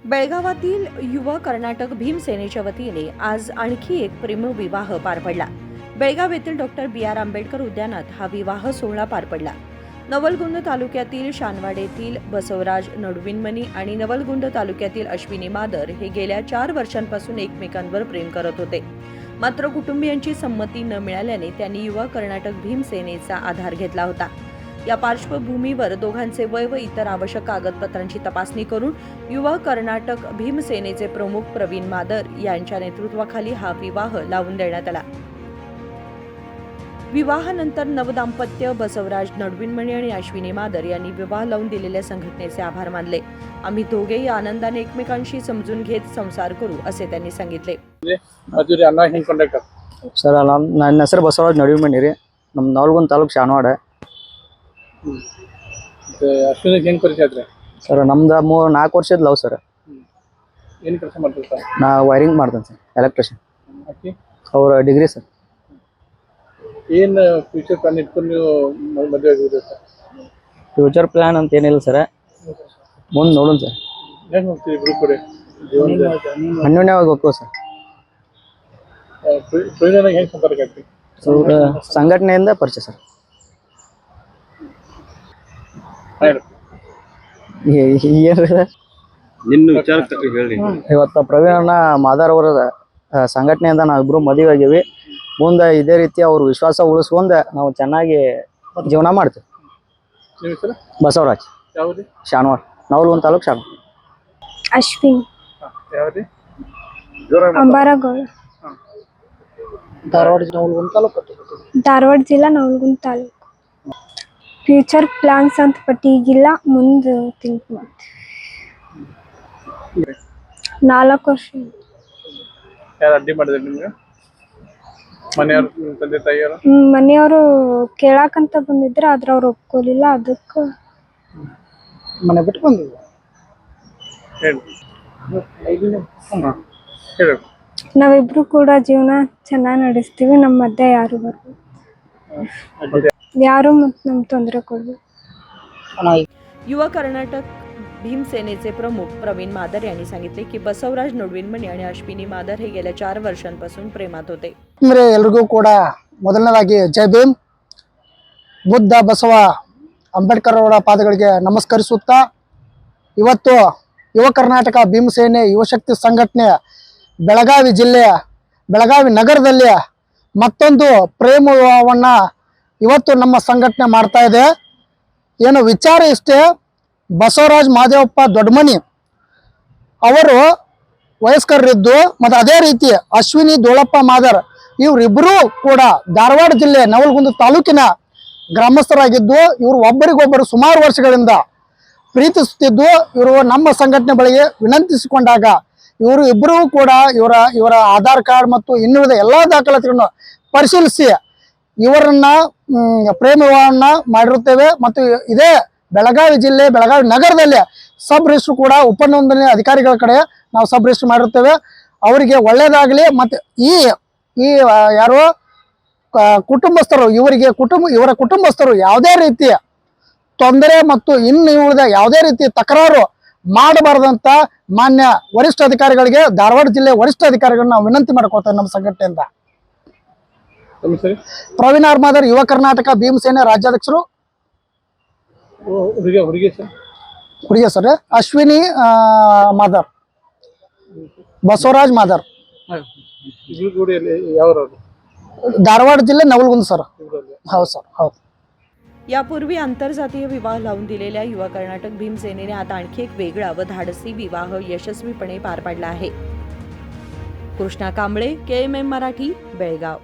बेळगावातील युवा कर्नाटक भीमसेनेच्या वतीने आज आणखी एक प्रेमविवाह पार पडला। बेळगाव येथील डॉक्टर बी.आर. आंबेडकर उद्यानात हा विवाह सोहळा पार पडला। नवलगुंद तालुक्यातील शानवाड येथील बसवराज नडविनमणी आणि नवलगुंद तालुक्यातील अश्विनी मादर हे गेल्या 4 वर्षांपासून एकमेकांवर प्रेम करत होते। मात्र कुटुंबियांची संमती न मिळाल्याने त्यांनी युवा कर्नाटक भीमसेनेचा आधार घेतला होता। या पार्श्वभूमीवर दोघांचे वय व इतर आवश्यक कागदपत्रांची तपासणी करून युवा कर्नाटक भीमसेनेचे प्रमुख प्रवीण मादर यांच्या नेतृत्वाखाली हा विवाह लावून देण्यात आला। विवाहानंतर नवदाम्पत्य बसवराज नडविनमणी आणि अश्विनी मादर यांनी विवाह लावून दिलेल्या संघटनेचे आभार मानले। आम्ही दोघेही आनंदाने एकमेकांशी समजून घेत संसार करू असे त्यांनी सांगितले। सर ನನ್ನ ಹೆಸರು ಬಸವರಾಜ್ ನಡಿಮನಿ ರೀ ನಮ್ಮ ನವಲಗುಂದ ತಾಲೂಕು ಶಾನವಾಡ ಅಶ್ವಿನಿ ಹೆಂಗ್ ಪರಿಚಯ ಆದ್ರೆ ಸರ್ ನಮ್ದು 4 ವರ್ಷದ ಲವ್ ಸರ್ ಏನು ಕೆಲಸ ಮಾಡ್ತೀರಾ ಸರ್ ನಾ ವೈರಿಂಗ್ ಮಾಡ್ತೇನೆ ಸರ್ ಎಲೆಕ್ಟ್ರಿಷಿಯನ್ ಓಕೆ ಅವ್ರ ಡಿಗ್ರಿ ಸರ್ ಏನು ಫ್ಯೂಚರ್ ಪ್ಲಾನ್ ಇಟ್ಕೊಂಡು ನೀವು ಮದುವೆ ಆಗಿದ್ದೀರಾ ಸರ್ ಫ್ಯೂಚರ್ ಪ್ಲಾನ್ ಅಂತ ಏನಿಲ್ಲ ಸರ್ ಮುಂದೆ ನೋಡೋಣ ಸರ್ ಹೆಂಗೆ ಹೋಗ್ತೀರಿ ಇಬ್ರು ಕೂಡ ಜೀವನದ ಅನ್ಯೋನ್ಯವಾಗಿ ಹೋಗ್ತೀವಿ ಸರ್ ಪ್ರಯೋಜನ ಹೆಂಗೆ ಸಂಪರ್ಕ ಆಗ್ತೀವಿ ಅವ್ರ ಸಂಘಟನೆಯಿಂದ ಪರಿಚಯ ಸರ್ ಏನ್ರಿ ಸರ್ ನಿನ್ನ ವಿಚಾರ ಹೇಳಿ ಇವತ್ತು ಪ್ರವೀಣ್ ಅಣ್ಣ ಮಾದಾರ್ ಅವರ ಸಂಘಟನೆಯಿಂದ ನಾವಿಬ್ರು ಮದುವೆ ಆಗೀವಿ। ಮುಂದೆ ಇದೇ ರೀತಿ ಅವ್ರ ವಿಶ್ವಾಸ ಉಳಿಸ್ಕೊಂಡು ನಾವು ಚೆನ್ನಾಗಿ ಜೀವನ ಮಾಡ್ತೀವಿ। ನಿಮ್ಮ ಹೆಸರು ಬಸವರಾಜ್ ಯಾವ್ದು ಶಾನವಾಡ ನವಲಗುಂದ ತಾಲೂಕು ಶಾನವಾಡ ಅಶ್ವಿನ್ ಯಾವ್ದು ಅಂಬಾರಗೌಡ ಧಾರವಾಡ ನವಲಗುಂದ ತಾಲೂಕು ಧಾರವಾಡ ಜಿಲ್ಲಾ ನವಲಗುಂದ ತಾಲೂಕು ಫ್ಯೂಚರ್ ಪ್ಲಾನ್ಸ್ ಅಂತ ಬಟ್ ಈಗಿಲ್ಲ ಮುಂದೆ ಥಿಂಕ್ ಮಾಡ್ತೀವಿ 4 ವರ್ಷ ಯಾರು ಅಡ್ಡಿ ಮಾಡಿದ್ರೆ ನಿಮ್ಗೆ ಮನೆಯವ್ರು ನಿಮ್ಮ ತಂದೆ ತಾಯಿಯವರು ಮನೆಯವರು ಕೇಳಾಕಂತ ಬಂದಿದ್ರು ಆದ್ರೆ ಅವ್ರು ಒಪ್ಕೋಲಿಲ್ಲ ಅದಕ್ಕೆ ಮನೆ ಬಿಟ್ಟು ಬಂದಿದ್ವಿ ಹೇಳಿ ಹೇಳಿ ನಾವಿಬ್ರು ಕೂಡ ಜೀವನ ಚೆನ್ನಾಗಿ ನಡೆಸ್ತೀವಿ। ನಮ್ಮ ಮಧ್ಯೆ ಯಾರು ಬರ್ಬೋದು ಯಾರು ಮತ್ತು ನಮ್ಗೆ ತೊಂದರೆ ಕೊಡ್ಬೇಕು। युवा कर्नाटक भीमसेनेचे प्रमुख प्रवीण मादर यांनी सांगितले की बसवराज नडविनमणी आणि अश्विनी मादर हे गेल्या 4 वर्षांपासून प्रेमात होते। ಎಲ್ರಿಗೂ ಕೂಡ ಮೊದಲನೇದಾಗಿ ಜೈ ಭೀಮ್ ಬುದ್ಧ ಬಸವ ಅಂಬೇಡ್ಕರ್ ಅವರ ಪಾದಗಳಿಗೆ ನಮಸ್ಕರಿಸುತ್ತಾ ಇವತ್ತು ಯುವ ಕರ್ನಾಟಕ ಭೀಮಸೇನೆ ಯುವಶಕ್ತಿ ಸಂಘಟನೆ ಬೆಳಗಾವಿ ಜಿಲ್ಲೆಯ ಬೆಳಗಾವಿ ನಗರದಲ್ಲಿ ಮತ್ತೊಂದು ಪ್ರೇಮ ವಿವಾಹವನ್ನ ಇವತ್ತು ನಮ್ಮ ಸಂಘಟನೆ ಮಾಡ್ತಾ ಇದೆ। ಏನು ವಿಚಾರ ಇಷ್ಟೇ, ಬಸವರಾಜ್ ಮಾದೇವಪ್ಪ ದೊಡ್ಡಮನಿ ಅವರು ವಯಸ್ಕರಿದ್ದು ಮತ್ತು ಅದೇ ರೀತಿ ಅಶ್ವಿನಿ ದೋಳಪ್ಪ ಮಾದರ್ ಇವರಿಬ್ಬರೂ ಕೂಡ ಧಾರವಾಡ ಜಿಲ್ಲೆ ನವಲಗುಂದ ತಾಲೂಕಿನ ಗ್ರಾಮಸ್ಥರಾಗಿದ್ದು ಇವರು ಒಬ್ಬರಿಗೊಬ್ಬರು ಸುಮಾರು ವರ್ಷಗಳಿಂದ ಪ್ರೀತಿಸುತ್ತಿದ್ದು ಇವರು ನಮ್ಮ ಸಂಘಟನೆ ಬಳಿಗೆ ವಿನಂತಿಸಿಕೊಂಡಾಗ ಇವರು ಇಬ್ಬರೂ ಕೂಡ ಇವರ ಆಧಾರ್ ಕಾರ್ಡ್ ಮತ್ತು ಇನ್ನುಳಿದ ಎಲ್ಲ ದಾಖಲಾತಿಗಳನ್ನು ಪರಿಶೀಲಿಸಿ ಇವರನ್ನ ಪ್ರೇಮ ವಿವಾಹವನ್ನ ಮಾಡಿರುತ್ತೇವೆ ಮತ್ತು ಇದೇ ಬೆಳಗಾವಿ ಜಿಲ್ಲೆ ಬೆಳಗಾವಿ ನಗರದಲ್ಲಿ ಸಬ್ ರಿಜಿಸ್ಟರ್ ಕೂಡ ಉಪನೋಂದಣಿ ಅಧಿಕಾರಿಗಳ ಕಡೆ ನಾವು ಸಬ್ ರಿಜಿಸ್ಟರ್ ಮಾಡಿರುತ್ತೇವೆ। ಅವರಿಗೆ ಒಳ್ಳೆಯದಾಗಲಿ ಮತ್ತು ಈ ಯಾರು ಕುಟುಂಬಸ್ಥರು ಇವರ ಕುಟುಂಬಸ್ಥರು ಯಾವುದೇ ರೀತಿಯ ತೊಂದರೆ ಮತ್ತು ಇನ್ನು ಉಳಿದ ಯಾವುದೇ ರೀತಿ ತಕರಾರು ಮಾಡಬಾರದಂತ ಮಾನ್ಯ ವರಿಷ್ಠ ಅಧಿಕಾರಿಗಳಿಗೆ ಧಾರವಾಡ ಜಿಲ್ಲೆ ವರಿಷ್ಠ ಅಧಿಕಾರಿಗಳನ್ನ ನಾವು ವಿನಂತಿ ಮಾಡ್ಕೊಳ್ತೇವೆ ನಮ್ಮ ಸಂಘಟನೆಯಿಂದ। ಪ್ರವೀಣ್ ಆರ್ ಮಾದರ್ ಯುವ ಕರ್ನಾಟಕ ಭೀಮಸೇನೆ ರಾಜ್ಯಾಧ್ಯಕ್ಷರು। ಹುಡುಗಿ ಸರ್ ಅಶ್ವಿನಿ ಮಾದರ್ ಬಸವರಾಜ್ ಮಾದರ್ ಧಾರವಾಡ ಜಿಲ್ಲೆ नवलगुंद सर ಹೌದು ಸರ್ ಹೌದು। यापूर्वी आंतरजातीय विवाह लावून दिलेल्या युवा कर्नाटक भीमसेनेने आता आणखी एक वेगळा व धाडसी विवाह यशस्वीपणे पार पाडला आहे। कृष्णा कांबळे, KMM मराठी, बेळगाव।